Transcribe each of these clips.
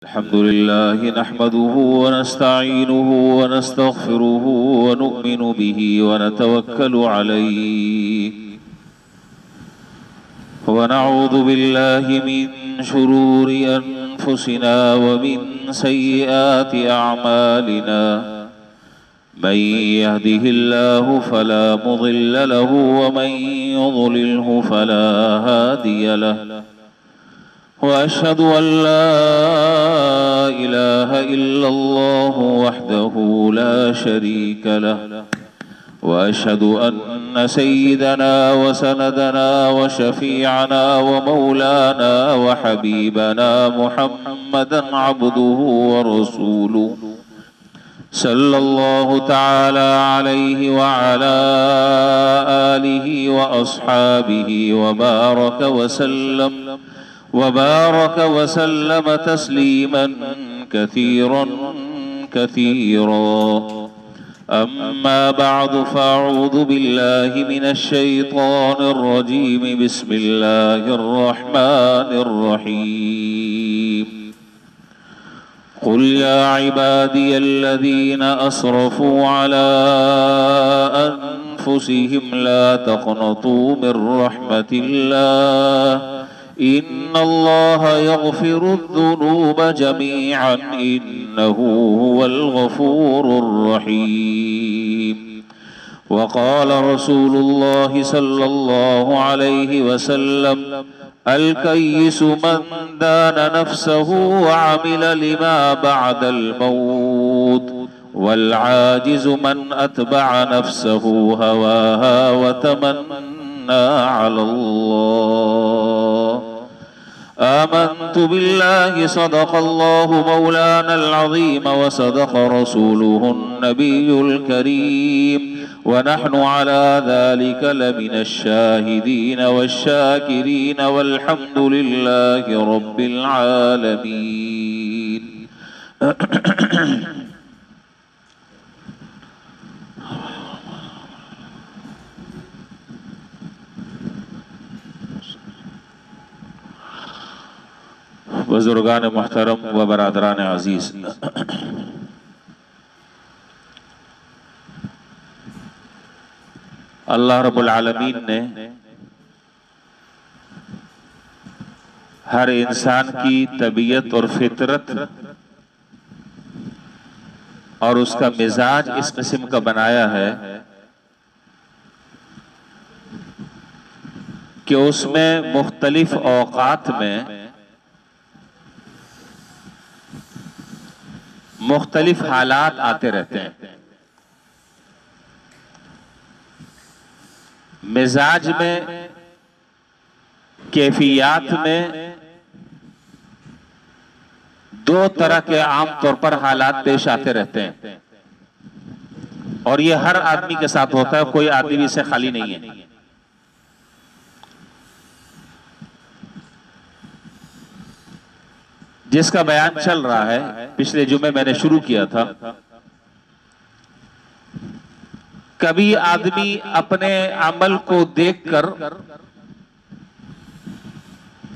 अल्हम्दुलिल्लाहि नहमदुहु व नस्तईनुहु व नस्तगफिरुहु व नु'मिनु बिही व नतवक्कलु अलैहि व नऊज़ु बिल्लाहि मिन शुरूरि अनफुसिना व मिन सय्यिआति अअमालिना मन यहदिहिल्लाहु फला मुदिल्ल लहु व मन युद्लिल्हु फला हादिय लहु वअशहदु अल्ला इलाहा इल्लल्लाहु वहदहु ला शरीक लहु वअशहदु अन्न सय्यिदना व सनदना व शफीअना व मौलाना व हबीबना मुहम्मदन अब्दुहु व रसूलुहु सल्लल्लाहु तआला अलैहि व अला आलिहि व अस्हाबिहि व बारक वसल्लम तस्लीमन कसीरन कसीरा अम्मा बअदु फ़अऊज़ु बिल्लाहि मिनश शैतानिर रजीम बिस्मिल्लाहिर रहमानिर रहीम क़ुल या इबादियल्लज़ीना अस्रफ़ू अला अन्फुसिहिम ला तक़नतू मिर रहमतिल्लाह इन्नल्लाह यग़फ़िरुज़्ज़ुनूब जमीअन इन्नहु हुवल गफ़ूरुर रहीम वक़ाल रसूलुल्लाहि सल्लल्लाहु अलैहि वसल्लम अल कय्यिसु मन दाना नफ्सहु व अमिल लिमा बअदल मौत वल आजिज़ु मन अतबअ नफ्सहु हवाहा व तमन्ना अलल्लाह आमन्तु बिल्लाहि सदक़ल्लाहु मौलानल अज़ीम व सदक़ रसूलुहुन नबियुल करीम व नहनु अला ज़ालिका लमिनश शाहिदीन वश्शाकिरीन वल्हम्दुलिल्लाहि रब्बिल आलमीन। बुजुर्गान मुहतरम व बरादरान अजीज, अल्लाह रब्बुल आलमीन ने हर इंसान की तबीयत और फितरत और उसका मिजाज इस किस्म का बनाया है कि उसमें मुख्तलिफ औकात में मुख्तलिफ हालात आते रहते हैं। मिजाज में, कैफियत में दो तरह के आम तौर पर हालात पेश आते रहते हैं और ये हर आदमी के साथ होता है, कोई आदमी इससे खाली नहीं है। जिसका बयान चल रहा है, पिछले जुमे मैंने शुरू किया था। कभी आदमी अपने अमल को देखकर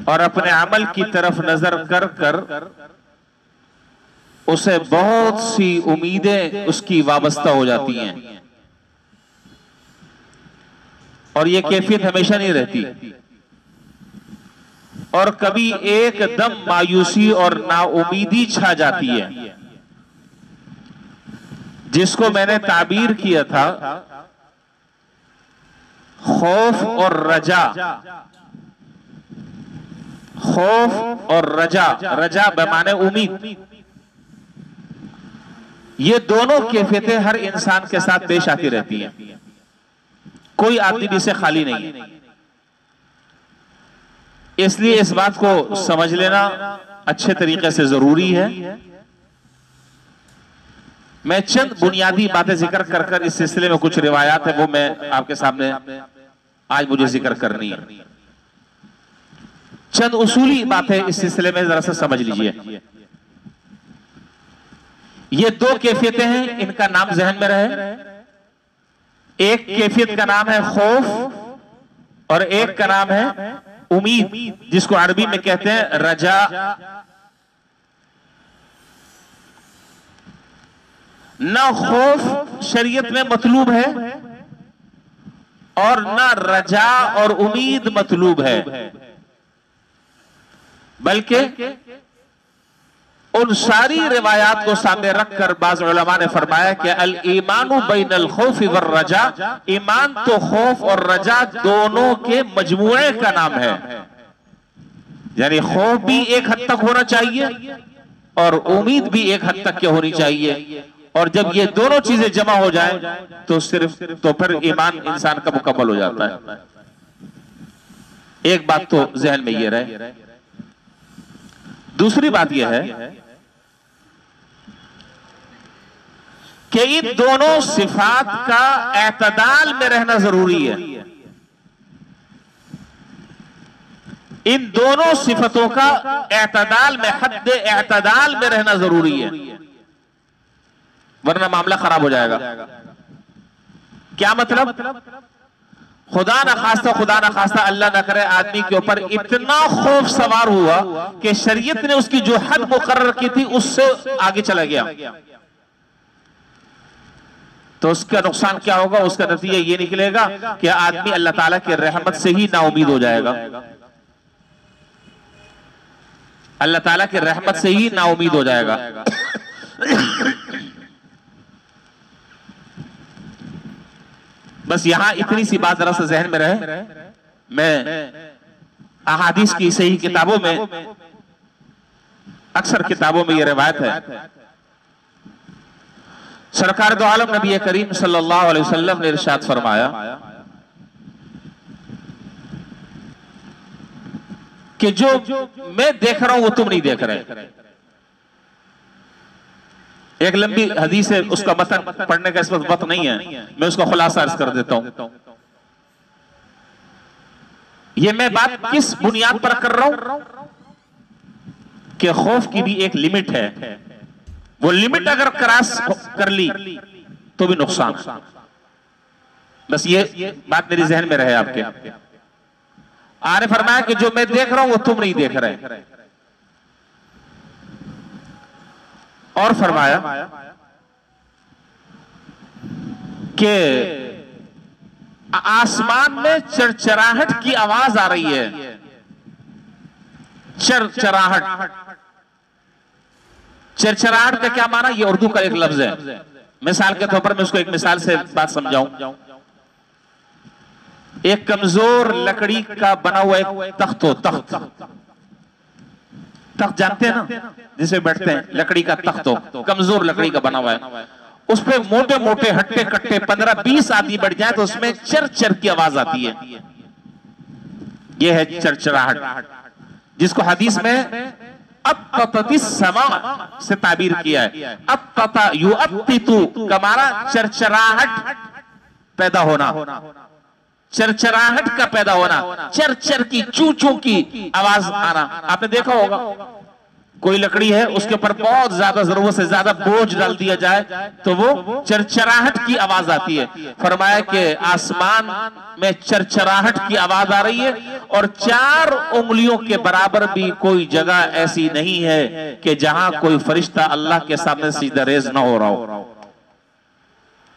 और अपने अमल की तरफ नजर कर कर उसे बहुत सी उम्मीदें उसकी वाबस्ता हो जाती हैं और यह कैफियत हमेशा नहीं रहती। और कभी एकदम मायूसी और नाउमीदी छा जाती है, जिसको मैंने ताबीर किया था खौफ और रजा। खौफ और रजा, रजा बमाने उम्मीद, ये दोनों कैफियतें हर इंसान के साथ पेश आती रहती हैं, कोई आदमी भी से खाली नहीं है। इसलिए इस बात को समझ लेना अच्छे तरीके से जरूरी है। मैं चंद बुनियादी बातें जिक्र कर कर इस सिलसिले में कुछ रिवायात है वो मैं आपके सामने आज मुझे जिक्र करनी है। चंद उसूली बातें इस सिलसिले में जरा सा समझ लीजिए। ये दो कैफियतें हैं, इनका नाम जहन में रहे। एक कैफियत का नाम है खौफ और एक का नाम है उम्मीद, जिसको अरबी में कहते हैं रजा ना खौफ शरीयत में मतलूब है और ना रजा और उम्मीद मतलूब है, बल्कि उन सारी रिवायात को सामने रखकर बाज़ उलमा ने फरमाया कि अल ईमानु बैनल खौफि वर रजा, ईमान तो खौफ और रजा दोनों के मजमूए का नाम है। यानी खौफ भी एक हद तक होना चाहिए और उम्मीद भी एक हद तक के होनी चाहिए, और जब ये दोनों चीजें जमा हो जाए तो फिर ईमान इंसान का मुकम्मल हो जाता है। एक बात तो ज़हन में ये रहे। दूसरी बात यह है कि इन दोनों सिफात का एतदाल में रहना जरूरी है। इन दोनों सिफतों का एतदाल में, हद एतदाल में रहना जरूरी है, वरना मामला खराब हो जाएगा। क्या मतलब? खुदा ना खास्ता अल्लाह ना करे आदमी के ऊपर इतना खौफ सवार हुआ कि शरीयत ने उसकी जो हद मुकर्रर की थी उससे आगे चला गया, तो उसका नुकसान क्या होगा? उसका नतीजा ये निकलेगा कि आदमी अल्लाह ताला की रहमत से ही नाउमीद हो जाएगा, अल्लाह ताला की रहमत से ही नाउमीद हो जाएगा। बस यहां इतनी सी बात जरा सा जहन में रहे। मैं अहादीस की सही किताबों में, अक्सर किताबों में यह रिवायत है, सरकार दो आलम नबी करीम सल्लल्लाहु अलैहि वसल्लम ने इरशाद फरमाया कि जो मैं देख रहा हूं वो तुम नहीं देख रहे। एक लंबी हदीस है, उसका मतन पढ़ने का इस वक्त नहीं है, मैं उसका खुलासा अर्ज कर देता हूं। ये मैं बात किस बुनियाद पर कर रहा हूं कि खौफ की भी एक लिमिट है, वो लिमिट अगर क्रॉस कर ली तो भी नुकसान। बस ये बात मेरी जहन में रहे आपके। आने फरमाया कि जो मैं देख रहा हूं वो तुम नहीं देख रहे, और फरमाया कि आसमान में चरचराहट की आवाज आ रही है। चरचराहट, चरचराहट का क्या माना? ये उर्दू का एक लफ्ज है। मिसाल के तौर पर मैं उसको एक मिसाल से बात समझाऊं। एक कमजोर लकड़ी का बना हुआ एक तख्त हो, तख्त जानते हैं ना, जिसे बैठते हैं, लकड़ी का तख्त हो, कमजोर लकड़ी का बना हुआ है, उस पे मोटे मोटे हट्टे कट्टे 15-20 आदमी बैठ जाए तो उसमें चर चर की आवाज आती है। यह है चरचराहट, जिसको हदीस में समा से ताबीर किया है। अत्तता युअत्तितु का माना चरचराहट पैदा होना, चरचराहट का पैदा होना, चर चर की, चू चू की आवाज आना। आपने देखा होगा कोई लकड़ी है, उसके ऊपर बहुत ज्यादा, जरूरत से ज्यादा बोझ डाल दिया जाए तो वो चरचराहट की आवाज आती है। फरमाया कि आसमान में चरचराहट की आवाज आ रही है, और 4 उंगलियों के बराबर भी कोई जगह ऐसी नहीं है कि जहां कोई फरिश्ता अल्लाह के सामने सीधा रेज ना हो रहा हो।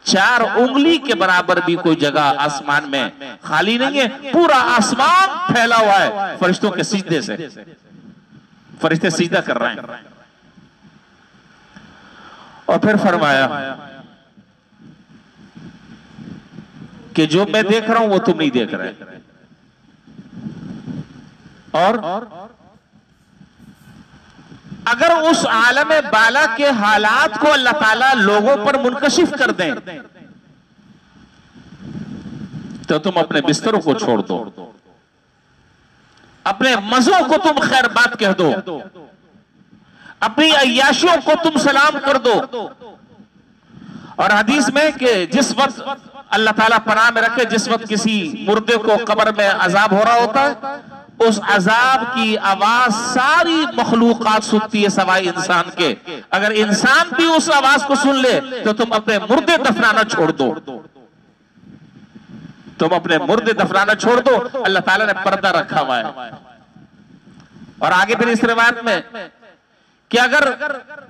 4 उंगली के बराबर भी कोई जगह आसमान में खाली नहीं है, पूरा आसमान फैला हुआ है फरिश्तों के सिजदे से, फरिश्ते सिजदा कर रहे हैं। और फिर फरमाया कि जो मैं देख रहा हूं वो तुम नहीं देख रहे, और अगर उस आलम बाला के हालात को अल्लाह ताला लोगों पर मुनकशिफ कर दें तो तुम अपने बिस्तरों को छोड़ दो, अपने मजों को तुम खैर बात कह दो, अपनी अय्याशियों को तुम सलाम कर दो। और हदीस में कि जिस वक्त अल्लाह ताला पनाह में रखे, जिस वक्त किसी मुर्दे को कब्र में अजाब हो रहा होता है, उस अजाब की आवाज सारी मखलूकात सुनती है सवाए इंसान के। अगर इंसान भी उस आवाज को सुन ले तो तुम अपने मुर्दे दफनाना छोड़ दो, तुम अपने मुर्दे दफनाना छोड़ दो। अल्लाह ताला ने पर्दा रखा हुआ है। और आगे फिर इस रिवायत में कि अगर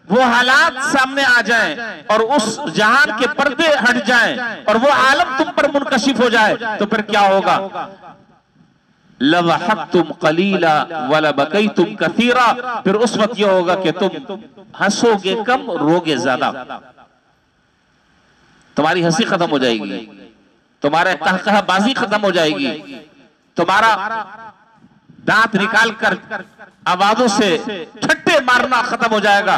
वो हालात सामने आ जाएं और उस जहान के पर्दे हट जाएं और वो आलम तुम पर मुनकशिफ हो जाए तो फिर क्या होगा? लवहक्तुम कलीला वला बकैतुम कसीरा, फिर उस वक्त ये होगा कि तुम हंसोगे कम, रोगे ज्यादा। तुम्हारी हंसी खत्म हो जाएगी, तुम्हारे कहकहाबाजी खत्म हो जाएगी, तुम्हारा दांत निकाल कर आवाजों से ठट्टे मारना खत्म हो जाएगा।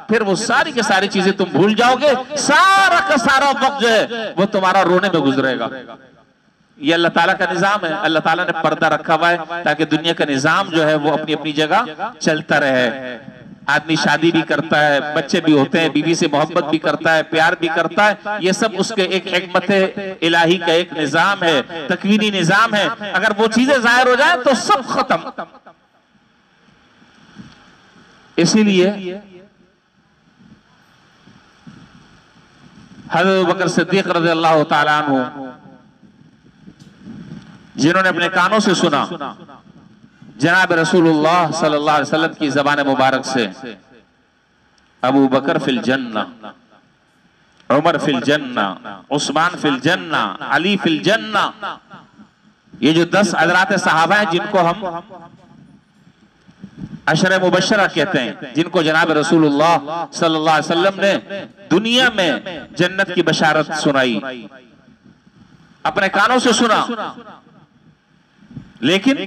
फिर वो सारी की सारी चीजें तुम भूल जाओगे, सारा का सारा वक्त जो है वो तुम्हारा रोने में गुजरेगा। ये अल्लाह ताला का निजाम है। अल्लाह ताला ने पर्दा रखा हुआ है ताकि दुनिया का निजाम जो है वो अपनी अपनी जगह चलता रहे। आदमी शादी भी करता है, बच्चे भी होते हैं, बीवी से मोहब्बत भी करता है, प्यार भी करता है, ये सब उसके एक हिकमत इलाही का एक निजाम है, तकवीनी निजाम है। अगर वो चीजें जाहिर हो जाए तो सब खत्म। इसीलिए हज़रत अबू बकर सिद्दीक रज़ियल्लाहु ताला अन्हु, जिन्होंने अपने कानों से सुना जनाब रसूलुल्लाह सल्लल्लाहु अलैहि वसल्लम की ज़बान मुबारक से, अबू बकर फिल जन्ना, उमर फिल जन्ना, उस्मान फिल जन्ना, अली फिल जन्ना, ये जो 10 हज़रात सहाबा हैं जिनको हम अशरे मुबश्शरा कहते हैं, जिनको जनाब रसूलुल्लाह सल्लल्लाहु अलैहि वसल्लम ने दुनिया में जन्नत की बशारत सुनाई, अपने कानों से सुना। लेकिन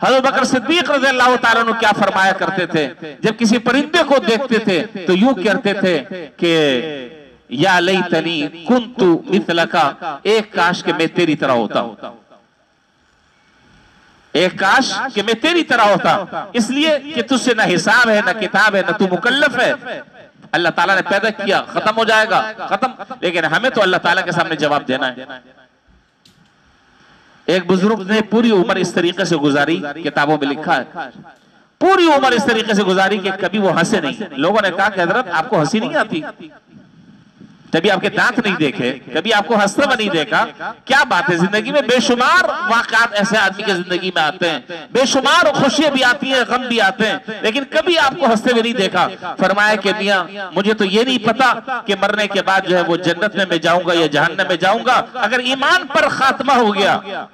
हज़रत बकर सिद्दीक रज़ियल्लाहु ताला अन्हु क्या फरमाया करते थे? जब किसी परिंदे को देखते थे तो यूं कहते थे कि या लैतनी कुन्तु मिथलका, एक काश के मैं तेरी तरह होता, एक काश कि मैं तेरी तरह होता, इसलिए कि तुझसे ना हिसाब है, ना किताब है, ना तू मुकल्लफ है। अल्लाह ताला ने पैदा किया, खत्म हो जाएगा, खत्म। लेकिन हमें तो अल्लाह ताला के सामने जवाब देना है। एक बुजुर्ग ने पूरी उम्र इस तरीके से गुजारी, किताबों में लिखा है, पूरी उम्र इस तरीके से गुजारी कि कभी वो हंसे नहीं। लोगों ने कहा कि हजरत आपको हंसी नहीं आती, कभी आपके दांत नहीं देखे, कभी आपको हंसते हुए नहीं देखा, क्या बात है? जिंदगी में बेशुमार वाक़यात ऐसे आदमी की जिंदगी में आते हैं, बेशुमार खुशियां भी आती हैं, गम भी आते हैं, लेकिन कभी आपको हंसते हुए नहीं देखा। फरमाया कि मियां मुझे तो ये नहीं पता कि मरने के बाद जो है वो जन्नत में मैं जाऊंगा या जहन्नम में जाऊंगा। अगर ईमान पर खात्मा हो गया,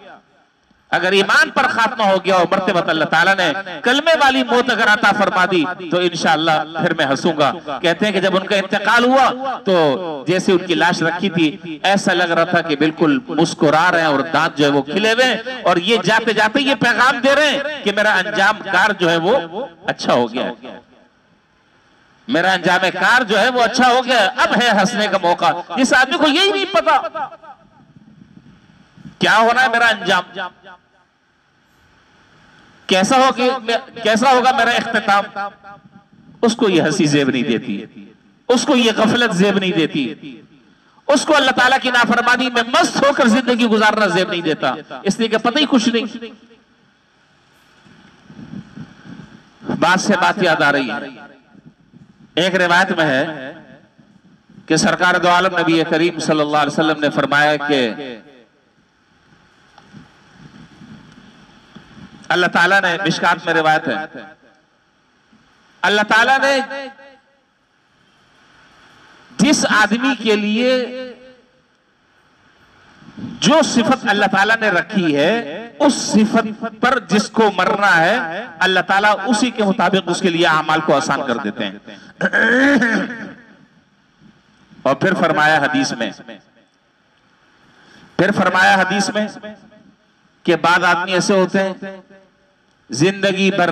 अगर ईमान पर खात्मा हो गया और मरते वक्त अल्लाह ताला ने कलमे वाली मौत अगर अता फरमा दी तो इंशाअल्लाह फिर मैं हंसूंगा। कहते हैं कि जब उनका इंतकाल हुआ तो जैसे उनकी लाश रखी थी, ऐसा लग रहा था कि बिल्कुल मुस्कुरा रहे हैं और दांत जो है वो खिले हुए, और ये जाते जाते ये पैगाम दे रहे हैं कि मेरा अंजाम कार जो है वो अच्छा हो गया, मेरा अंजाम कार जो है वो अच्छा हो गया, अब है हंसने का मौका। जिस आदमी को यही नहीं पता क्या होना है मेरा अंजाम, कैसा होगा मेरा इख्तिताम, उसको ये हंसी जेब नहीं देती, उसको ये गफलत जेब नहीं देती, उसको अल्लाह ताला की नाफरमानी में मस्त होकर जिंदगी गुजारना जेब नहीं देता, इसलिए कि पता ही कुछ नहीं। बात से बात याद आ रही है, एक रिवायत में है कि सरकार दो आलम नबी करीम सल्लल्लाहु अलैहि वसल्लम ने फरमाया कि अल्लाह ताला ने, मिशकात में रिवायत है, अल्लाह ताला ने जिस आदमी के लिए जो सिफत अल्लाह ताला ने रखी है, उस सिफत पर जिसको मरना है, अल्लाह ताला उसी के मुताबिक उसके लिए अमाल को आसान कर देते हैं। और फिर फरमाया हदीस में कि बाद आदमी ऐसे होते हैं जिंदगी भर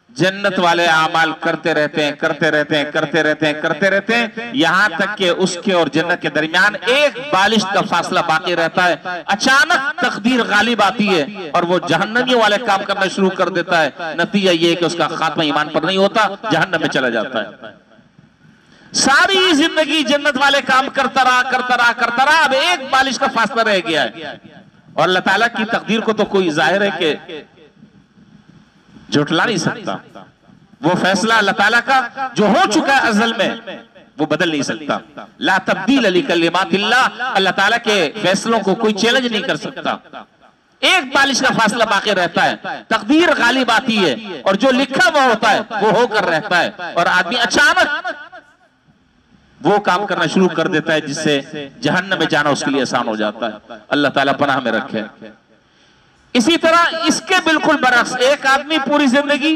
जन्नत वाले आमाल करते रहते हैं, यहां तक कि उसके और जन्नत के दरमियान एक बालिश का फासला बाकी रहता है। अचानक तकदीर गालिब आती है और वो जहन्नमी वाले काम करना शुरू कर देता है। नतीजा ये है कि उसका खात्मा ईमान पर नहीं होता, जहन्नम में चला जाता है। सारी जिंदगी जन्नत वाले काम करता रहा, अब एक बालिश का फासला रह गया है। और अल्लाह ताला की तकदीर को तो कोई जाहिर है कि झुठला नहीं सकता। वो फैसला अल्लाह ताला का जो हो चुका है अज़ल में, वो बदल नहीं सकता। ला तब्दील लिकलिमातिल्लाह, अल्लाह ताला के फैसलों को कोई चैलेंज नहीं कर सकता। एक बालिश का फासला बाकी रहता है, तकदीर गालिब आती है और जो लिखा हुआ होता है वो होकर रहता है और आदमी अचानक वो काम करना शुरू कर देता है जिससे जहन्नम में जाना उसके लिए आसान हो जाता है। अल्लाह ताला पनाह में रखे। इसी तरह इसके बिल्कुल बरक्स, एक आदमी पूरी जिंदगी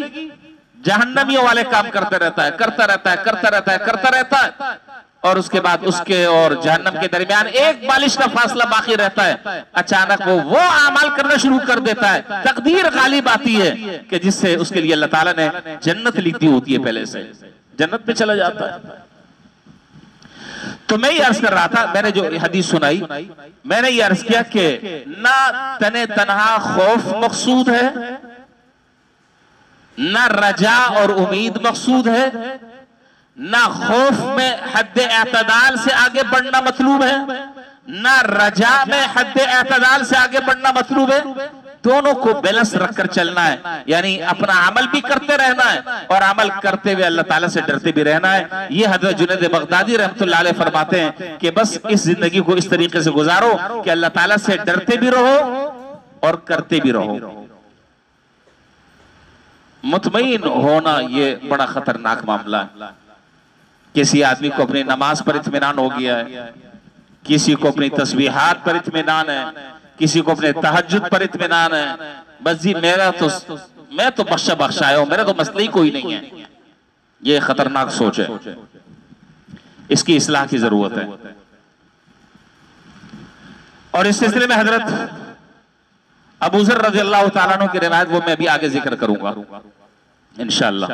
जहन्नमियों वाले काम करते रहता है, करता रहता है, करता रहता है, करता रहता है और उसके बाद उसके और जहन्नम के दरमियान एक बालिश का फासला बाकी रहता है। अचानक वो अमाल करना शुरू कर देता है, तकदीर गालिब आती है कि जिससे उसके लिए अल्लाह ताला ने जन्नत लिख दी होती है, पहले से जन्नत में चला जाता है। तो मैं ये अर्ज कर रहा था, मैंने जो हदीस सुनाई, मैंने ये अर्ज किया कि ना तने तनहा खौफ मकसूद है, ना रजा और उम्मीद मकसूद है, ना खौफ में हद एतदाल से आगे बढ़ना मतलूब है, ना रजा में हद एतदाल से आगे बढ़ना मतलूब है। दोनों को बैलेंस रखकर चलना है, यानी अपना अमल भी करते रहना है और अमल करते हुए अल्लाह ताला से डरते भी रहना है। ये हज़रत जुनैद बगदादी रहमतुल्लाह अलैह फरमाते हैं कि बस इस जिंदगी को इस तरीके से गुजारो कि अल्लाह ताला से डरते भी रहो और करते भी रहो। मुतमईन होना ये बड़ा खतरनाक मामला है। किसी आदमी को अपनी नमाज पर इत्मीनान हो गया है, किसी को अपनी तस्बीहात पर इत्मीनान है, किसी को अपने तहज्जुद पर इत्मीनान है, बस जी मैं तो बख्शा बख्शाया हूं, मेरा तो मसला ही कोई नहीं है। ये खतरनाक सोच है, इसकी इस्लाह की जरूरत है। और इस सिलसिले में हजरत अबू ज़र रज़ियल्लाहु ताला अन्हु की रिवायत वो मैं अभी आगे जिक्र करूंगा इंशाअल्लाह।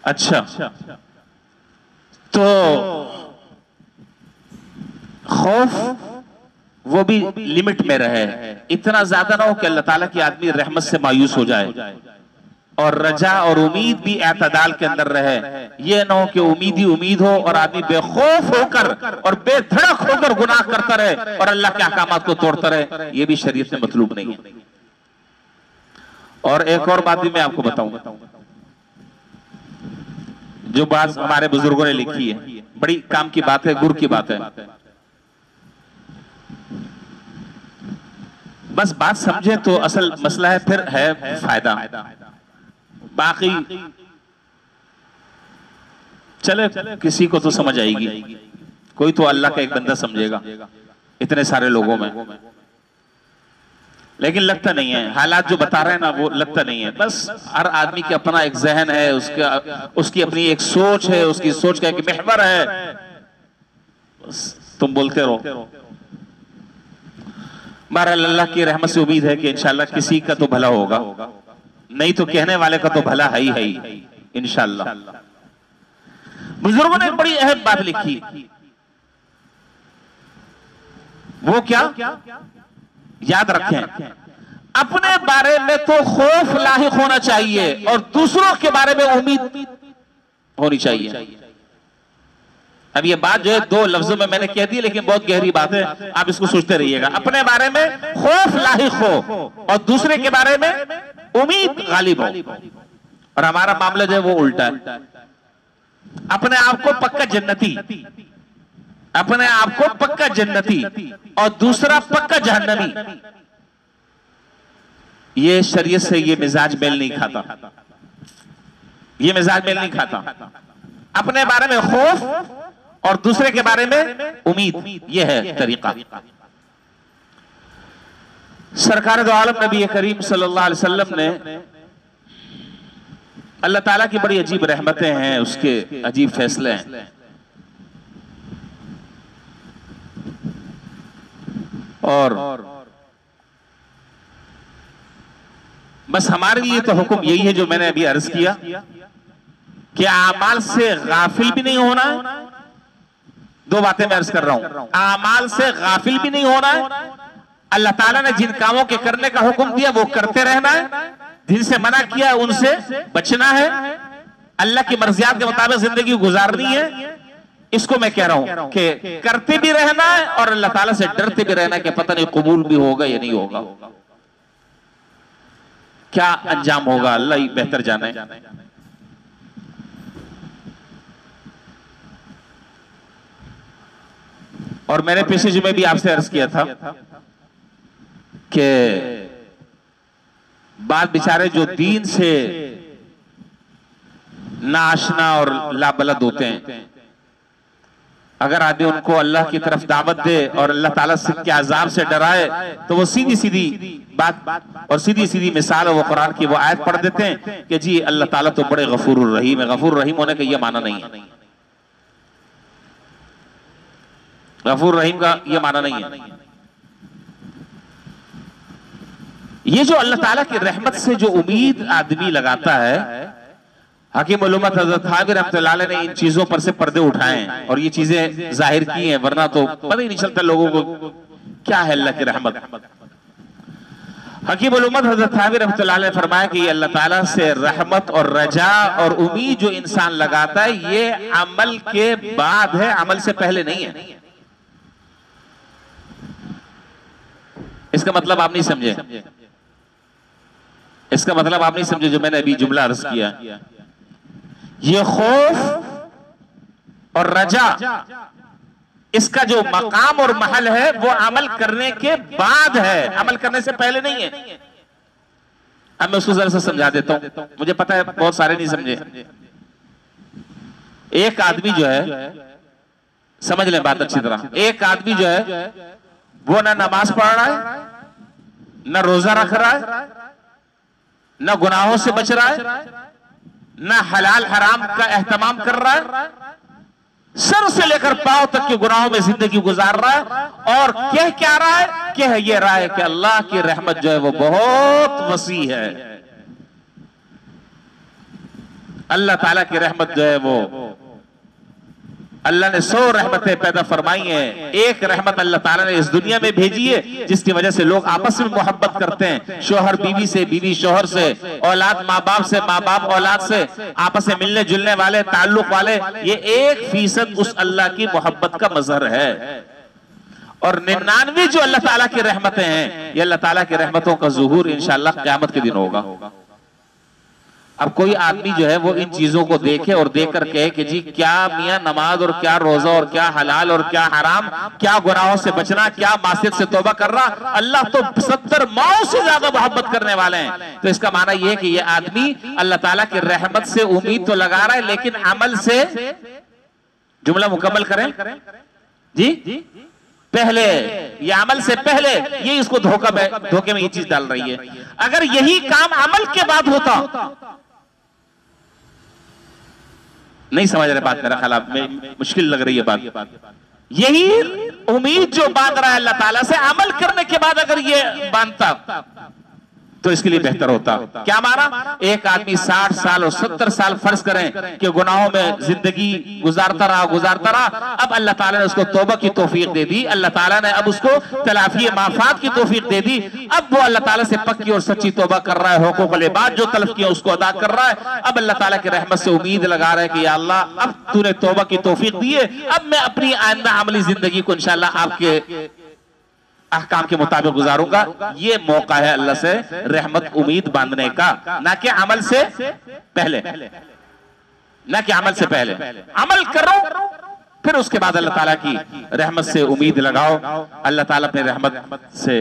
अच्छा, तो खौफ वो भी लिमिट में रहे, इतना ज्यादा ना हो कि अल्लाह ताला की आदमी रहमत से मायूस हो जाए, और रजा और उम्मीद भी एतदाल के अंदर रहे। ये ना हो कि उम्मीद ही उम्मीद हो और आदमी बेखौफ होकर और बेधड़क होकर गुनाह करता रहे और अल्लाह के अहकामात को तोड़ता रहे। ये भी शरीयत में मतलूब नहीं है। और एक और बात भी मैं आपको बताऊंगा, जो बात हमारे बुजुर्गों ने लिखी है, बड़ी काम की बात है, गुर की बात है। बस बात समझे तो असल मसला है, फिर है फायदा, बाकी चले किसी को तो समझ आएगी, कोई तो अल्लाह का एक बंदा समझेगा इतने सारे लोगों में, लेकिन लगता नहीं है। हालात जो बता रहे हैं ना वो लगता नहीं है। बस हर आदमी के अपना एक जहन है, उसकी अपनी एक सोच है, उसकी सोच का एक महवर है। बस तुम बोलते रहो। बहरहाल अल्लाह की रहमत से उम्मीद है कि इंशाअल्लाह किसी का तो भला होगा, नहीं तो कहने वाले का तो भला है ही इंशाअल्लाह। बुजुर्गों ने बड़ी अहम बात लिखी, वो क्या याद रखें, अपने बारे में तो खौफ लाहिक होना चाहिए और दूसरों के बारे में उम्मीद होनी चाहिए। अब ये बात जो है दो लफ्जों में मैंने कह दी, लेकिन बहुत गहरी बात है, आप इसको सोचते रहिएगा। अपने बारे में खौफ लाहिक हो और दूसरे के बारे में उम्मीद गालिब हो। और हमारा मामला जो है वो उल्टा है, अपने आप को पक्का जन्नती, अपने आप को पक्का जन्नती और दूसरा पक्का जहन्नमी। ये शरीयत से ये मिजाज मेल नहीं खाता, ये मिजाज मेल नहीं खाता। अपने बारे में खौफ और दूसरे के बारे में उम्मीद, ये है तरीका। सरकार दो आलम नबी करीम सल्लल्लाहु अलैहि वसल्लम ने, अल्लाह ताला की बड़ी अजीब रहमतें हैं, उसके अजीब फैसले हैं। और बस हमारे लिए तो हुक्म यही है जो मैंने अभी अर्ज किया कि आमाल से गाफिल भी नहीं होना है। दो बातें मैं अर्ज कर रहा हूं, आमाल से गाफिल भी नहीं होना है। अल्लाह ताला ने जिन कामों के करने का हुक्म दिया वो करते रहना है, जिनसे मना किया उनसे बचना है, अल्लाह की मर्जियात के मुताबिक जिंदगी गुजारनी है। इसको मैं कह रहा हूं कि करते भी रहना है और अल्लाह ताला से डरते भी रहना है कि पता नहीं कबूल भी होगा या नहीं होगा, क्या अंजाम होगा अल्लाह ही बेहतर जाने। और मैंने पिछले जुमे भी आपसे अर्ज किया था कि बात बेचारे जो दीन से नाआशना और लाबलद होते हैं, अगर आदमी उनको अल्लाह की तरफ दावत दे और अल्लाह ताला के अजाब से डराए तो वो सीधी सीधी बात और सीधी सीधी मिसाल वो कुरान की वो आयत पढ़ देते हैं कि जी अल्लाह ताला तो बड़े गफूर रहीम है। गफूर रहीम होने का ये माना नहीं है, गफूर रहीम का ये माना नहीं है। ये जो अल्लाह ताला की रहमत से जो उम्मीद आदमी लगाता है, हकीम उलूमत हज़रत थावी रहमतुल्लाह अलैह ने इन चीजों पर से पर्दे उठाए हैं और ये चीजें जाहिर की हैं, वरना तो पता ही नहीं चलता लोगों को क्या है अल्लाह की रहमत। हकीम उलूमत हज़रत थावी रहमतुल्लाह अलैह ने फरमाया कि ये अल्लाह ताला से रहमत और रजा और उम्मीद जो इंसान लगाता है ये अमल के बाद है, अमल से पहले नहीं है। इसका मतलब आप नहीं समझे, इसका मतलब आप नहीं समझे जो मैंने अभी जुमला अर्ज किया। ये खौफ और रजा इसका जो मकाम और महल है वो अमल करने के बाद है, अमल करने से पहले नहीं है। अब मैं उसको जरा सा समझा देता हूं, मुझे पता है बहुत सारे नहीं समझे। एक आदमी जो है, समझ लें बात अच्छी तरह, एक आदमी जो है वो ना नमाज पढ़ रहा है, ना रोजा रख रहा है, ना गुनाहों से बच रहा है, ना हलाल हराम का एहतमाम कर रहा है, सर से लेकर पांव तक के गुनाहों में जिंदगी गुजार रहा है और कह क्या रहा है, कह ये रहा है कि अल्लाह की रहमत जो है वो बहुत वसी है, अल्लाह ताला की रहमत जो है वो अल्लाह ने 100 रहमतें पैदा फरमाई हैं। एक रहमत अल्लाह ताला ने इस दुनिया में भेजी है जिसकी वजह से लोग आपस में मोहब्बत करते हैं, शोहर बीवी से, बीवी शोहर से, औलाद माँ बाप से, माँ बाप औलाद से, आपस में मिलने जुलने वाले ताल्लुक वाले, ये 1% उस अल्लाह की मोहब्बत का मजहर है। और 99 जो अल्लाह ताला की रहमतें हैं, ये अल्लाह ताला की रहमतों का ज़ुहूर इंशाअल्लाह क़यामत के दिन होगा। अब कोई आदमी जो है वो इन चीजों को देखे और देख कर कहे कि जी क्या मियां नमाज और क्या रोजा और क्या हलाल और क्या हराम, क्या गुनाहों से बचना, क्या मासियत से तौबा कर रहा, अल्लाह तो 70 माओ से ज्यादा मोहब्बत करने वाले हैं। तो इसका माना यह है कि यह आदमी अल्लाह ताला की रहमत से उम्मीद तो लगा रहा है लेकिन अमल से, जुमला मुकम्मल करें जी, पहले, ये अमल से पहले ये इसको धोखे में ये चीज डाल रही है। अगर यही काम अमल के बाद होता, नहीं समझ रहे बात, मेरा ख्याल में मुश्किल लग रही है बात। यही उम्मीद जो बांध रहा है अल्लाह ताला से, अमल करने के बाद अगर ये बांधता तो इसके लिए बेहतर होता। क्या माना, एक आदमी 60 साल और 70 साल फर्ज करें कि गुनाहों में जिंदगी गुजारता रहा, अब अल्लाह ताला ने उसको तौबा की तौफीक दे दी, अल्लाह ताला ने अब उसको तलाफी माफात की तौफीक दे दी, अब वो अल्लाह ताला से पक्की और सच्ची तौबा कर रहा है, हुकूकुल इबाद जो तलब किया उसको अदा कर रहा है। अब अल्लाह ताला की रहमत से उम्मीद लगा रहा है कि या अल्लाह अब तूने तौबा की तौफीक दी है, अब मैं अपनी आइंदा अमली जिंदगी को इंशाअल्लाह आपके अहकाम के मुताबिक गुजारूंगा। ये मौका है अल्लाह से रहमत उम्मीद बांधने का, ना कि अमल से पहले, ना कि अमल से पहले। अमल करो फिर उसके बाद अल्लाह ताला की रहमत से उम्मीद लगाओ, अल्लाह ताला अपने रहमत से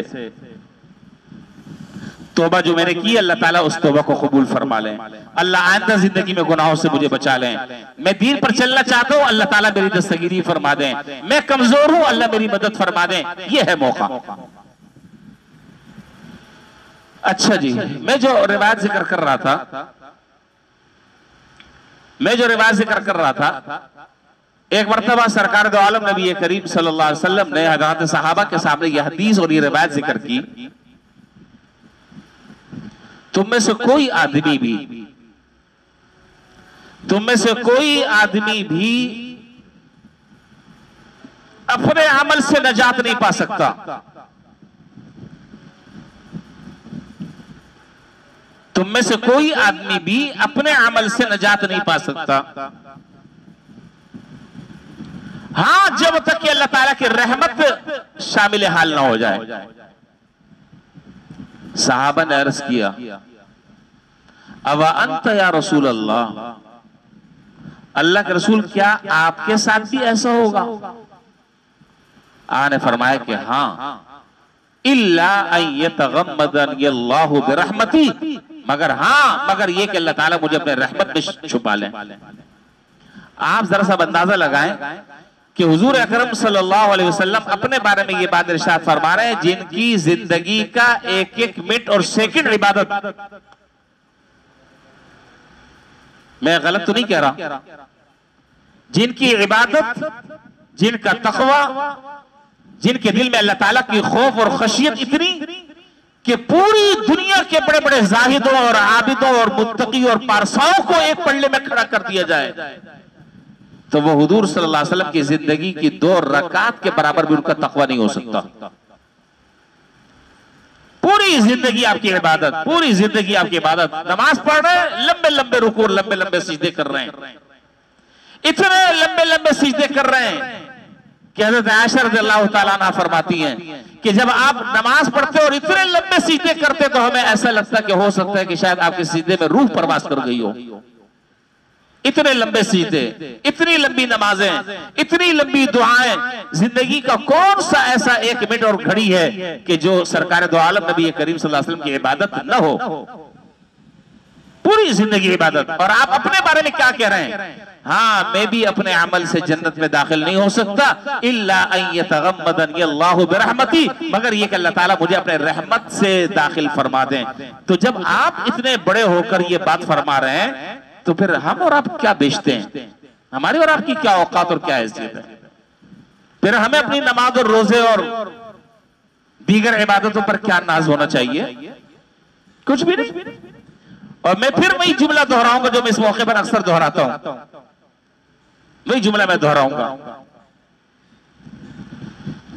तौबा जो मैंने की अल्लाह ताला उस तौबा को कबूल फरमा लें, अल्लाह आइंदा जिंदगी में गुनाहों से मुझे बचा लें। मैं दीन पर चलना चाहता हूं, अल्लाह ताला मेरी दस्तगीरी फरमा दें। मैं कमजोर हूं, अल्लाह मेरी मदद फरमा दें। यह है मौका। अच्छा जी, मैं जो रिवायत जिक्र कर रहा था, एक मर्तबा सरकार दो आलम नबी करीम सल्लल्लाहु अलैहि वसल्लम ने हज़रात सहाबा के सामने यह हदीस और ये रिवायत जिक्र की, तुम में से कोई आदमी भी अपने अमल से नजात नहीं पा सकता। तुम में से कोई आदमी भी अपने अमल से नजात नहीं पा सकता, हां जब तक कि अल्लाह ताला की रहमत शामिल हाल ना हो जाए। सहाबा ने अर्ज किया, अवा अंत या रसूल अल्लाह, अल्लाह के रसूल क्या आपके साथ भी ऐसा होगा? आने फरमाया कि हाँ, इल्ला अन यतगम्मदनी अल्लाहु बिरहमती, मगर हाँ, मगर ये कि अल्लाह ताला मुझे अपने रहमत में छुपा ले। आप जरा सा अंदाजा लगाएं कि हुजूर अकरम सल्लल्लाहु अलैहि वसल्लम अपने बारे में ये बात इरशाद फरमा रहे हैं, जिनकी जिंदगी का एक एक मिनट और सेकंड इबादत, मैं गलत तो नहीं कह रहा, जिनकी इबादत, जिनका तकवा, जिनके दिल में अल्लाह ताला की खौफ और खशियत इतनी कि पूरी दुनिया के बड़े बड़े जाहिदों और आबिदों और मुत्तकी और पारसाओं को एक पल्ले में खड़ा कर दिया जाए, तो वो हुजूर सल्लल्लाहु अलैहि वसल्लम की जिंदगी की 2 रकात के बराबर भी उनका तकवा नहीं हो सकता। पूरी जिंदगी आपकी इबादत, पूरी जिंदगी आपकी इबादत, नमाज पढ़ रहे हैं, लंबे लंबे रुकू, लंबे लंबे सिजदे कर रहे हैं, इतने लंबे लंबे सिजदे कर रहे हैं कि हज़रत आयशा रज़ियल्लाहु ताला अन्हा फरमाती हैं कि जब आप नमाज पढ़ते और इतने लंबे सिजदे करते तो हमें ऐसा लगता कि हो सकता है कि शायद आपके सिजदे में रूह परवास कर गई हो। इतने लंबे सिजदे, इतनी लंबी नमाजें, इतनी लंबी दुआएं, जिंदगी का कौन सा ऐसा एक मिनट और घड़ी है कि जो सरकार दो आलम नबी करीम सल्लल्लाहु अलैहि वसल्लम की इबादत न हो? पूरी जिंदगी इबादत। और आप अपने बारे में क्या कह रहे हैं? हाँ, मैं भी अपने अमल से जन्नत में दाखिल नहीं हो सकता, इल्ला अन यतगम्मदनी अल्लाहु बिरहमती, मगर ये कि अल्लाह ताला मुझे अपने रहमत से दाखिल फरमा दें। तो जब आप इतने बड़े होकर ये बात फरमा रहे हैं, तो फिर हम और आप क्या बेचते हैं? हमारी और आपकी क्या औकात और क्या हैसियत है? फिर हमें अपनी नमाज और रोजे और दीगर इबादतों पर क्या नाज होना चाहिए? कुछ भी नहीं। और मैं फिर वही जुमला दोहराऊंगा जो मैं इस मौके पर अक्सर दोहराता हूं, वही जुमला मैं दोहराऊंगा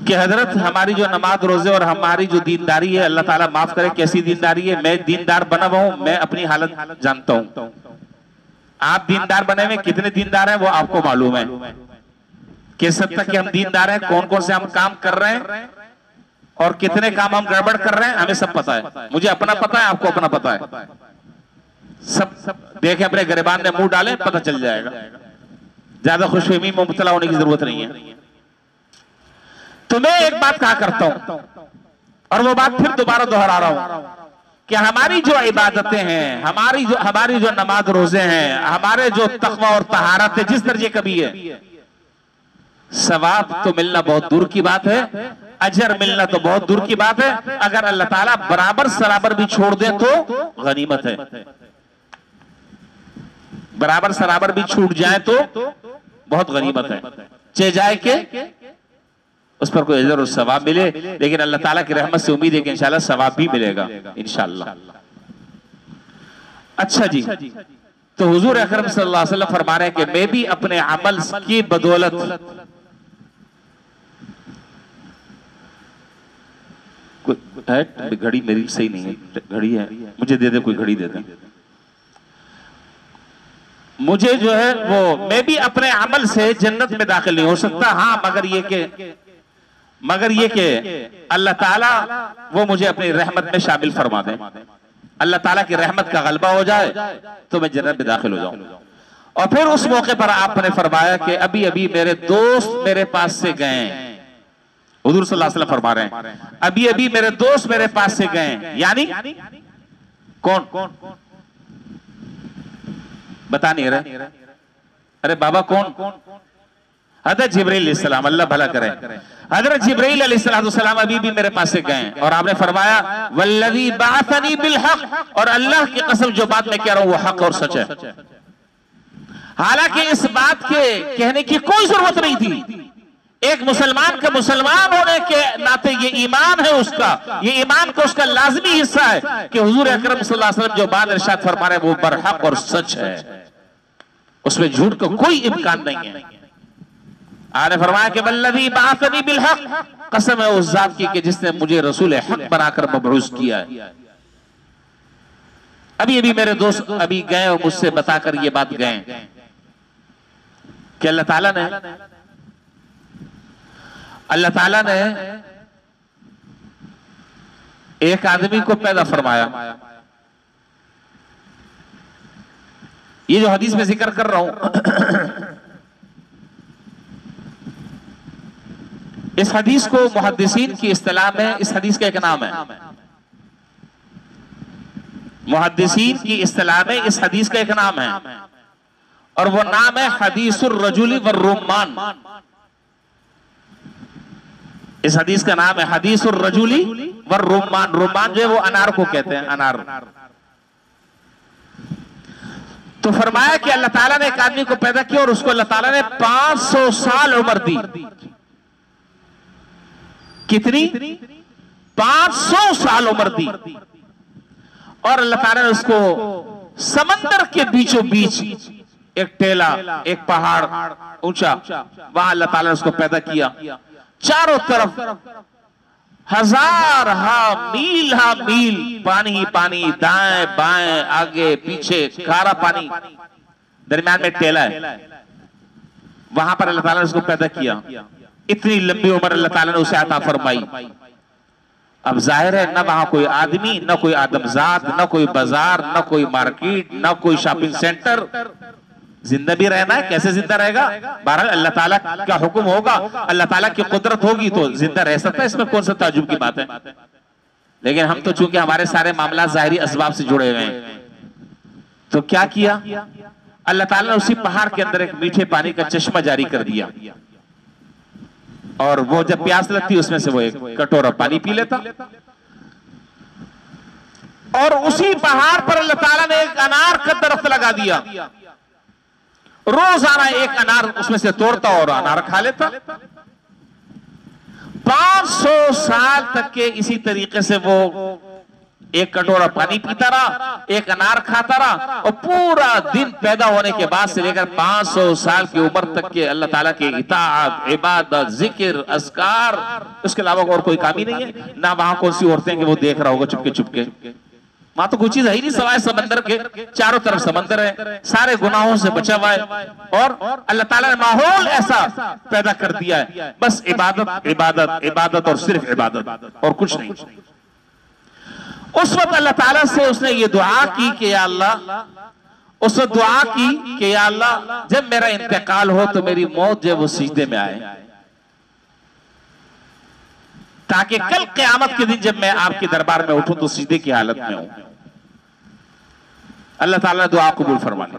कि हजरत हमारी जो नमाज रोजे और हमारी जो दीनदारी है, अल्लाह ताला माफ करे कैसी दीनदारी है। मैं दीनदार बना हुआ हूं, मैं अपनी हालत जानता हूं। आप दीनदार बने हुए, कितने दीनदार हैं वो आपको मालूम है। किस हद तक हम दीनदार हैं, कौन कौन से हम काम कर रहे हैं और कितने काम हम गड़बड़ कर रहे हैं, हमें सब पता है। मुझे अपना पता है, आपको अपना पता है। सब देखे अपने गिरबान में मुंह डाले, पता चल जाएगा। ज्यादा खुशफहमी में मुब्तला होने की जरूरत नहीं है। तो मैं एक बात कहा करता हूं और वो बात फिर दोबारा दोहरा रहा हूं कि हमारी जो इबादतें हैं, हमारी जो नमाज रोजे हैं, हमारे जो तकवा और तहारत है, जिस दर्जे का भी है, सवाब तो मिलना बहुत दूर की बात है, अजर मिलना तो बहुत दूर की बात है। अगर अल्लाह ताला बराबर सराबर भी छोड़ दे तो गनीमत है। बराबर सराबर भी छूट जाए तो बहुत गनीमत है। चे जाए के उस पर कोई अजर और सवाब मिले, लेकिन अल्लाह ताला की रहमत से उम्मीद है कि इंशाल्लाह सवाब भी मिलेगा इंशाल्लाह। अच्छा जी, तो हुजूर अकरम सल्लल्लाहु अलैहि वसल्लम फरमा रहे हैं कि मैं भी अपने अमल की बदौलत, घड़ी मेरी सही नहीं है, घड़ी है, मुझे दे दे, कोई घड़ी दे दे मुझे, जो है वो, मैं भी अपने अमल से जन्नत में दाखिल नहीं हो सकता। हाँ, मगर ये के अल्लाह ताला वो मुझे अपनी रहमत में शामिल फरमा दे, अल्लाह ताला की रहमत का गलबा हो जाए तो मैं जन्नत में दाखिल हो जाऊं। और फिर उस मौके पर आपने फरमाया कि अभी अभी मेरे दोस्त मेरे पास से गए, हुजूर सल्लल्लाहु अलैहि वसल्लम फरमा रहे हैं अभी अभी मेरे दोस्त मेरे पास से गए, यानी कौन? बता नहीं रहे? अरे बाबा कौन? हज़रत जिब्रील अलैहिस्सलाम, अल्लाह भला करे। हज़रत जिब्रील अलैहिस्सलाम अभी भी मेरे पास से गए और आपने फरमाया वल्लज़ी बअसनी बिल हक़, और अल्लाह की कसम जो बात मैं कह रहा हूं वो हक और सच है। हालांकि इस बात के कहने की कोई जरूरत नहीं थी। एक मुसलमान के मुसलमान होने के नाते ये ईमान है उसका, ये ईमान का उसका लाजमी हिस्सा है कि हुजूर अकरम सल्लल्लाहु अलैहि वसल्लम जो बात इरशाद फरमा रहे हैं वो बरहक और सच है, उसमें झूठ का कोई इम्कान नहीं है। आपने फरमाया कि वल्लज़ी बअसनी बिल हक़, कसम है उस जात की कि जिसने मुझे रसूल हक बनाकर मबऊस किया है। अभी अभी मेरे दोस्त अभी गए और मुझसे बताकर ये बात गए कि अल्लाह ताला ने एक आदमी को पैदा फरमाया। ये जो हदीस में जिक्र कर रहा हूं इस हदीस को मुहद्दिसीन की इस्तिलाह में इस हदीस का एक नाम है, मुहद्दिसीन की इस्तिलाह में इस हदीस का एक नाम है, और वो नाम है हदीसुर रजुली व रुम्मान। इस हदीस का नाम है हदीसुर रजुली व रुम्मान। रुम्मान जो है वो अनार को कहते हैं, अनार। तो फरमाया कि अल्लाह ताला ने एक आदमी को पैदा किया और उसको अल्लाह ताला ने 500 साल उम्र दी। कितनी? 500 साल उम्र दी। और अल्लाह ताला ने उसको समंदर के बीचों बीच एक टेला, एक पहाड़ ऊंचा, वहां अल्लाह ताला ने उसको पैदा किया। चारों तरफ हजार मील पानी ही पानी, दाएं बाएं आगे पीछे खारा पानी, दरमियान में टेला है। वहां पर अल्लाह ताला ने उसको पैदा किया। इतनी लंबी उम्र अल्लाह ताला ने उसे अता फरमाई। अब जाहिर है न वहां कोई आदमी, न कोई आदमजात, न कोई बाजार, न कोई मार्केट, न कोई शॉपिंग सेंटर। जिंदा भी रहना है, कैसे जिंदा रहेगा? बहरहाल अल्लाह ताला का हुक्म होगा, अल्लाह ताला की कुदरत होगी तो जिंदा रह सकता है, इसमें कौन सा ताज्जुब की बात है। लेकिन हम तो चूंकि हमारे सारे मामला जाहिरी असबाब से जुड़े हुए हैं, तो क्या किया अल्लाह ताला ने? उसी पहाड़ के अंदर एक मीठे पानी का चश्मा जारी कर दिया, और वो जब प्यास लगती उसमें से वो एक कटोरा पानी पी लेता। और उसी पहाड़ पर अल्लाह ताला ने एक अनार का दरख्त लगा दिया। रोजाना एक अनार उसमें से तोड़ता और अनार खा लेता। 500 साल तक के इसी तरीके से वो एक कटोरा पानी पीता रहा, एक अनार खाता रहा, और पूरा दिन पैदा होने के बाद से लेकर 500 साल की उम्र तक के अल्लाह ताला के इताअत, इबादत, जिक्र, अस्कार, उसके अलावा और कोई काम ही नहीं है। ना वहां कौन सी औरतें कि वो देख रहा होगा चुपके चुपके, वहां तो कोई चीज है ही नहीं सिवाय समंदर के। चारों तरफ समंदर है, सारे गुनाहों से बचा हुआ है, और अल्लाह ताला ने माहौल ऐसा पैदा कर दिया है, बस इबादत इबादत इबादत और सिर्फ इबादत और कुछ नहीं। उस वक्त अल्लाह ताला से उसने ये दुआ की कि या अल्लाह, उसने दुआ की कि या अल्लाह जब मेरा इंतकाल हो तो मेरी मौत जो वो सिजदे में आए, ताकि कल क़यामत के दिन जब मैं आपके दरबार में उठूं तो सिजदे की हालत में हूं। अल्लाह ताला ने दुआ कबूल फरमा ली,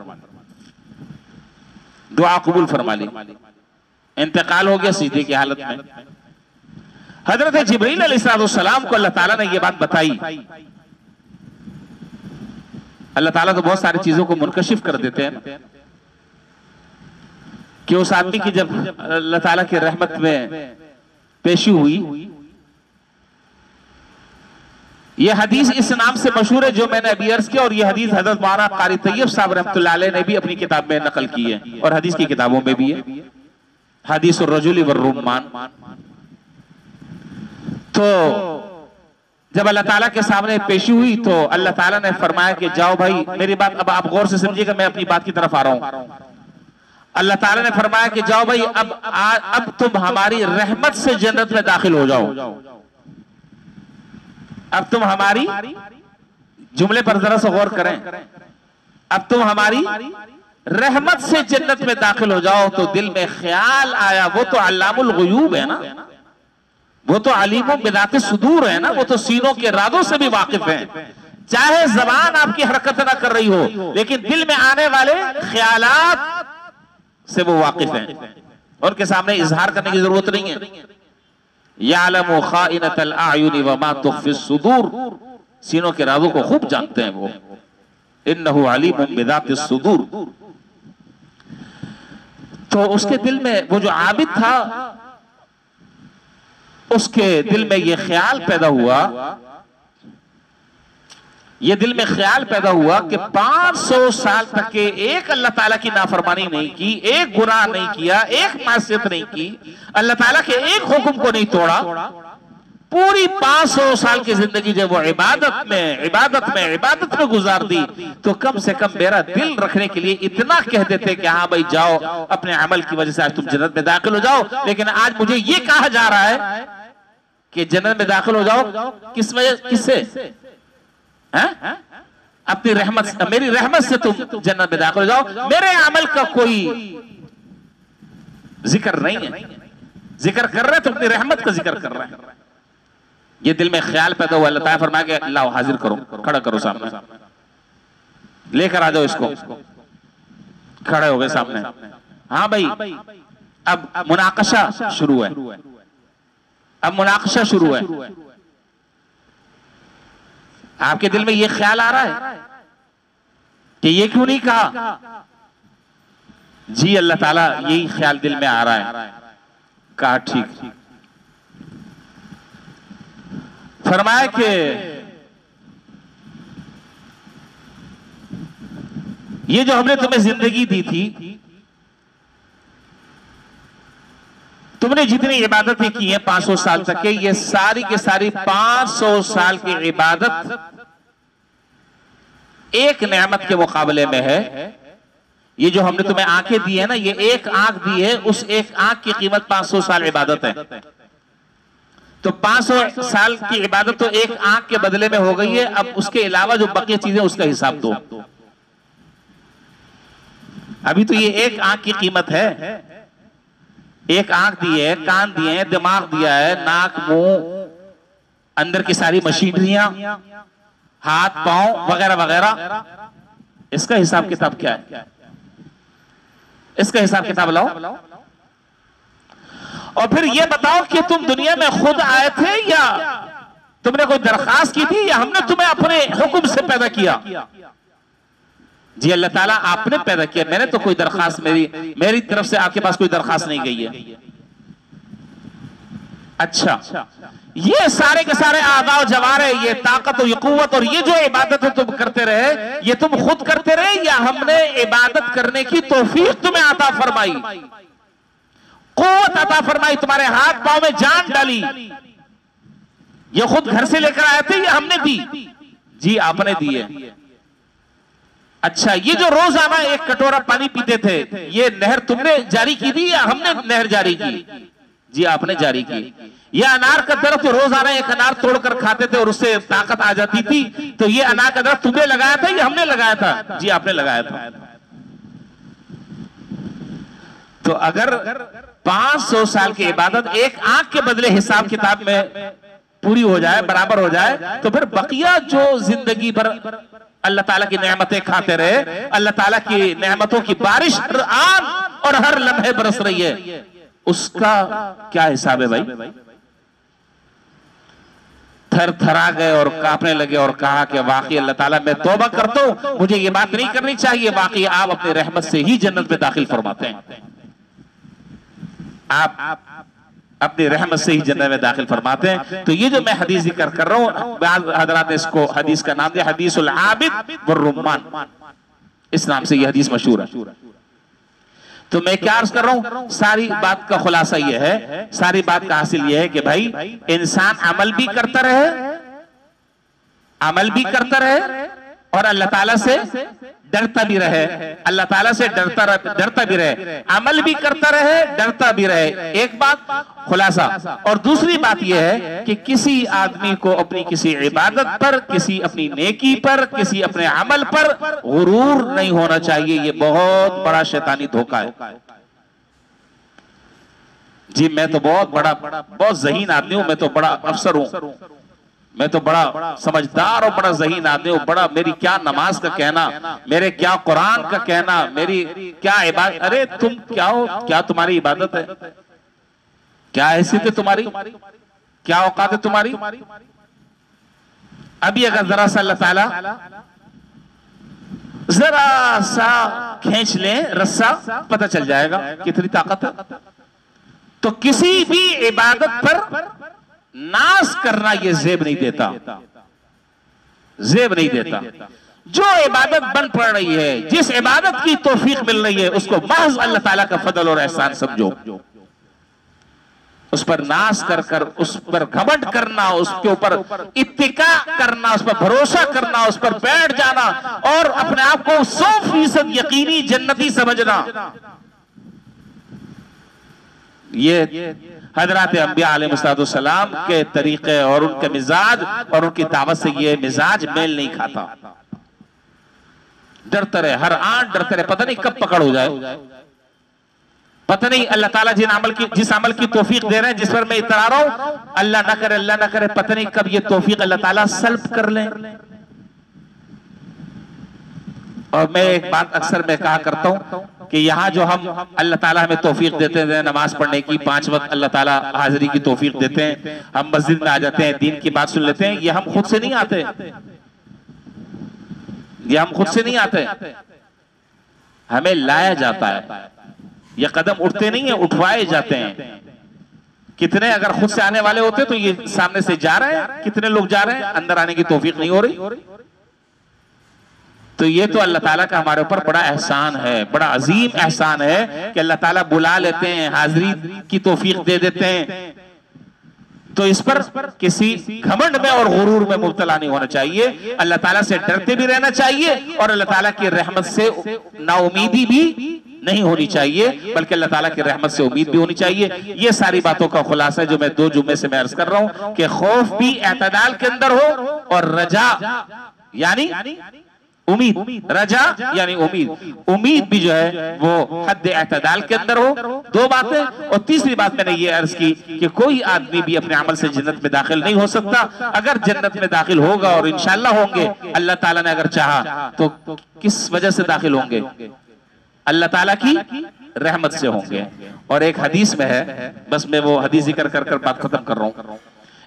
दुआ कबूल फरमा ली। इंतकाल हो गया सिजदे की हालत में। हजरत जिब्रील अलैहिस्सलाम को अल्लाह ताला ने यह बात बताई। अल्लाह ताला तो बहुत सारी चीजों को मुनकशिफ कर देते हैं कि उस आदमी की जब अल्लाह ताला की रहमत में पेशी हुई, यह हदीस इस नाम से मशहूर है जो मैंने अभी अर्ज किया, और यह हदीस हजरत मौलाना कारी तैयब साहब रहमतुल्लाह अलैह ने भी अपनी किताब में नकल की है, और हदीस की किताबों में भी है, हदीसुर रजुली वर रुम्मान। तो जब अल्लाह ताला के सामने पेशी हुई तो अल्लाह ताला ने फरमाया कि जाओ भाई, मेरी बात अब आप गौर से समझिएगा, मैं अपनी बात की तरफ आ रहा हूं। अल्लाह ताला ने फरमाया कि जाओ भाई, अब तुम हमारी रहमत से जन्नत में दाखिल हो जाओ। अब तुम हमारी, जुमले पर जरा सा गौर करें, अब तुम हमारी रहमत से जन्नत में दाखिल हो जाओ। तो दिल में ख्याल आया, वो तो अल्लामुल गुयूब है ना, वो तो अलीमुम बिदात सुदूर है ना, वो तो सीनों के राजों से भी वाकिफ है। चाहे जबान आपकी हरकत ना कर रही हो, लेकिन दिल में आने वाले ख्यालात से वो वाकिफ हैं, उनके सामने इजहार करने की जरूरत नहीं है। यालमु खाइनतल आयुनि व मा तुख्फी सुदूर, सीनों के राजों को खूब जानते हैं वो। इन्नहु अलीमुम बिदात सुदूर। तो उसके दिल में, वो जो आबिद था, उसके दिल में ये ख्याल पैदा हुआ, ये दिल में ख्याल पैदा हुआ कि 500 साल तक के एक अल्लाह ताला की नाफरमानी नहीं की, एक गुनाह नहीं किया, एक मासियत नहीं की, अल्लाह ताला के एक हुक्म को नहीं तोड़ा। पूरी 500 साल की जिंदगी जब वो इबादत में गुजार दी, तो कम से कम मेरा दिल रखने के लिए इतना कह देते कि हाँ भाई जाओ, अपने अमल की वजह से आज तुम जन्नत में दाखिल हो जाओ। लेकिन आज मुझे ये कहा जा रहा है कि जन्नत में दाखिल हो जाओ, किस वजह, किससे? हैं? अपनी रहमत से, मेरी रहमत से तुम जन्नत में दाखिल हो जाओ। मेरे अमल का कोई जिक्र नहीं है, जिक्र कर रहे हैं तो अपनी रहमत का जिक्र कर रहे हैं। ये दिल में ख्याल पैदा हुआ, अल्लाह ताला फरमाया कि अल्लाह हाजिर करो, खड़ा करो सामने, लेकर आ जाओ इसको। खड़े हो गए सामने। हाँ भाई, अब मुनाकशा शुरू है, अब मुनाकशा शुरू है। आपके दिल में ये ख्याल आ रहा है कि ये क्यों नहीं कहा? जी अल्लाह ताला यही ख्याल दिल में आ रहा है। कहा ठीक। फरमाया कि ये जो हमने तुम्हें जिंदगी दी थी, तुमने जितनी इबादतें की हैं 500 साल तक के, ये सारी के सारी 500 साल की इबादत एक नेमत के मुकाबले में है। ये जो हमने तुम्हें आंखें दी है ना, ये एक आंख दी है, उस एक आंख की कीमत 500 साल इबादत है। तो 500 साल की इबादत तो एक आंख के बदले में हो गई है। अब उसके अलावा जो बाकी चीजें उसका हिसाब दो। अभी तो ये एक आंख की कीमत है। एक आंख दी है, कान दिए हैं, दिमाग दिया है, नाक, मुंह, अंदर की सारी मशीनरियां, हाथ पांव वगैरह वगैरह। इसका हिसाब किताब क्या है? इसका हिसाब किताब लाओ और फिर ये बताओ कि तुम दुनिया में खुद आए थे या तुमने कोई दरखास्त की थी या हमने तुम्हें अपने हुक्म से पैदा किया? जी अल्लाह ताला आपने पैदा किया, मैंने तो कोई दरखास्त मेरी तरफ से आपके पास कोई दरखास्त नहीं गई है। अच्छा, ये सारे के सारे आदाव जवारे, ये ताकत और ये कुव्वत और ये जो इबादत है तुम करते रहे, ये तुम खुद करते रहे या हमने इबादत करने की तौफीक तुम्हें अता फरमाई, कुव्वत अता फरमाई, तुम्हारे हाथ पांव में जान डाली? ये खुद घर से लेकर आए थे या हमने दी? जी आपने दी है। अच्छा, ये जो रोजाना एक कटोरा पानी पीते थे, ये नहर तुमने जारी की थी या हमने नहर जारी की? जी आपने जारी की। यह अनार का दरख्त रोजाना एक अनार तोड़कर खाते थे और उससे ताकत आ जाती थी, तो ये अनार का दरख्त तुमने लगाया था या हमने लगाया था? जी आपने लगाया था। तो अगर 500 साल की इबादत एक आंख के बदले हिसाब किताब में पूरी हो जाए, बराबर हो जाए, तो फिर बकिया जो जिंदगी भर अल्लाह ताला की नेमतें खाते रहे, अल्लाह ताला की नेमतों की बारिश हर आन और हर लम्हे बरस रही है, उसका क्या हिसाब है भाई? थर थरा गए और कांपने लगे और कहा कि वाकई अल्लाह ताला मैं तौबा करता हूं, मुझे ये बात नहीं करनी चाहिए, वाकई आप अपनी रहमत से ही जन्नत में दाखिल फरमाते हैं, आप अपनी रहमत से ही जन्नत में दाखिल फरमाते हैं। तो ये जो मैं हदीस जिक्र कर रहा हूं, हजरात ने इसको हदीस का नाम दिया हदीसुल आबिद वुर्रुम्मान, इस नाम से ये हदीस मशहूर है। तो मैं क्या अर्ज कर रहा हूं, सारी बात का खुलासा यह है, सारी बात का हासिल यह है कि भाई इंसान अमल भी करता रहे, अमल भी करता रहे और अल्लाह ताला से डरता भी रहे, अल्लाह ताला से डरता भी रहे, अमल भी करता रहे, डरता भी रहे। एक बात खुलासा। और दूसरी बात यह है कि किसी आदमी को अपनी किसी इबादत पर, किसी अपनी नेकी पर, किसी अपने अमल पर गुरूर नहीं होना चाहिए। ये बहुत बड़ा शैतानी धोखा है। जी मैं तो बहुत ज़हीन आदमी हूं, मैं तो बड़ा अफसर हूं, मैं तो बड़ा समझदार और बड़ा ज़हीन आदमी हूं, बड़ा मेरी क्या नमाज का कहना, मेरे क्या कुरान का कहना, मेरी क्या इबादत। अरे तुम क्या हो, क्या तुम्हारी इबादत है, क्या हैसियत है तुम्हारी, क्या औकात है तुम्हारी? अभी अगर जरा सा अल्लाह ताला जरा सा खींच ले रस्सा, पता चल जाएगा कितनी ताकत है। तो किसी भी इबादत पर नाश करना ये जेब नहीं देता, जेब नहीं देता। जो इबादत बन पड़ रही है, जिस इबादत की तौफीक मिल रही है, उसको महज अल्लाह ताला का फजल और एहसान समझो। उस पर नाश कर उस पर घमंड करना, उसके ऊपर इत्तिका करना, उस पर भरोसा करना, उस पर बैठ जाना और अपने आप को 100% यकीनी जन्नती समझना, ये हजरत अंबिया अलैहिस्सलाम के तरीके और उनके मिजाज और उनकी दावत से ये मिजाज मेल नहीं खाता। डरते रहे, हर आंट डरते रहे, पता नहीं कब पकड़ हो जाए, पता नहीं अल्लाह ताला जिस अमल की तौफीक दे रहे हैं, जिस पर मैं इतरा रहा हूं, अल्लाह ना करे, पता नहीं कब ये तौफीक अल्लाह ताला सल्ब कर लें। और मैं एक बात अक्सर मैं कहा करता हूं कि यहाँ जो हम अल्लाह ताला हमें तौफीक देते हैं नमाज पढ़ने की, 5 वक्त अल्लाह ताला हाजिरी की तौफीक देते हैं, हम मस्जिद में आ जाते हैं, दीन की बात सुन लेते हैं, ये हम खुद से नहीं आते, ये हम खुद से नहीं आते, हमें लाया जाता है। ये कदम उठते नहीं है, उठवाए जाते हैं। कितने अगर खुद से आने वाले होते तो ये सामने से जा रहे हैं, कितने लोग जा रहे हैं, अंदर आने की तौफीक नहीं हो रही। तो ये तो अल्लाह ताला का हमारे ऊपर बड़ा एहसान है, बड़ा अजीम एहसान है कि अल्लाह ताला बुला लेते हैं, हाजिरी की तौफीक दे देते हैं। तो इस पर किसी घमंड में और गुरूर में मुब्तला नहीं होना चाहिए। अल्लाह ताला से डरते भी रहना चाहिए और अल्लाह ताला की रहमत से नाउमीदी भी नहीं होनी चाहिए, बल्कि अल्लाह ताला की रहमत से उम्मीद भी होनी चाहिए। ये सारी बातों का खुलासा है जो मैं 2 जुम्मे से मैं अर्ज कर रहा हूं कि खौफ भी एतदाल के अंदर हो और रजा यानी उम्मीद, रजा यानी उम्मीद भी जो है वो हद एतदाल के अंदर हो। 2 बातें। और तीसरी बात मैंने ये अर्ज की कि कोई आदमी भी अपने अमल से जन्नत में दाखिल नहीं हो सकता। अगर जन्नत में दाखिल होगा, और इंशाअल्लाह होंगे, अल्लाह ताला ने अगर चाहा, तो किस वजह से दाखिल होंगे? अल्लाह ताला की रहमत से होंगे। और एक हदीस में है, बस मैं वो हदीस जिक्र कर बात खत्म कर रहा हूं।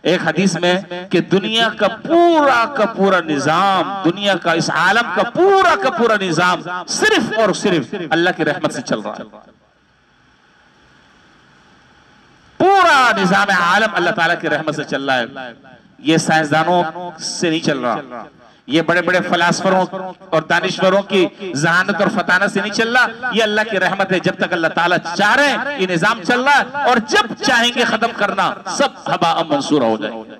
एक हदीस में कि दुनिया का पूरा निजाम, दुनिया का इस आलम का पूरा निजाम सिर्फ और सिर्फ अल्लाह की रहमत से चल रहा है। पूरा निजाम आलम अल्लाह ताला की रहमत से चल रहा है। ये साइंसदानों से नहीं चल रहा, ये बड़े बड़े फलासफरों और दानिश्वरों की जहानत और फताना से नहीं चल रहा। ये अल्लाह की रहमत है। जब तक अल्लाह ताला चाह रहे हैं ये निजाम चल रहा है, और जब चाहेंगे खत्म करना सब हबा मंसूरा हो जाए।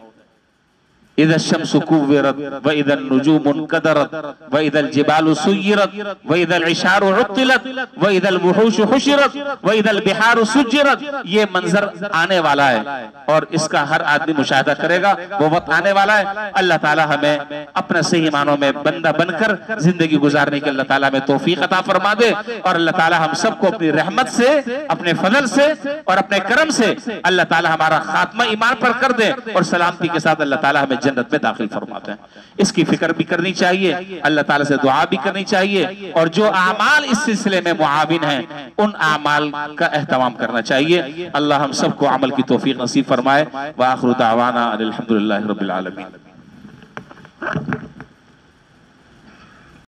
इधर शम्सु कुव्विरत व इधर नुजूम मुनकदरत व इधर जिबालु सुय्यरत व इधर इशारु उत्तिलत व इधर वुहूश हुशिरत व इधर बिहारु सुज्जिरत। ये मंजर आने वाला है और इसका हर आदमी मुशाहिदा करेगा। वो वक्त आने वाला है। अल्लाह ताला हमें अपने सही मानों में बंदा बनकर जिंदगी गुजारने की अल्लाह ताला हमें तौफीक अता फरमा दे। और अल्लाह ताला हम सबको अपनी रहमत से, अपने फजल से और अपने करम से अल्लाह ताला हमारा खात्मा ईमान पर कर दे और सलामती के साथ अल्लाह ताला हमें जन्नत में दाखिल फरमाते हैं। इसकी फिक्र भी करनी चाहिए, अल्लाह ताला से दुआ भी करनी चाहिए, और जो आमाल इस सिलसिले में मुआविन हैं उन आमाल का एहतमाम करना चाहिए। अल्लाह हम सबको अमल की तौफीक नसीब फरमाए। व आखिरु दावाना अल्हम्दुलिल्लाहि रब्बिल आलमीन।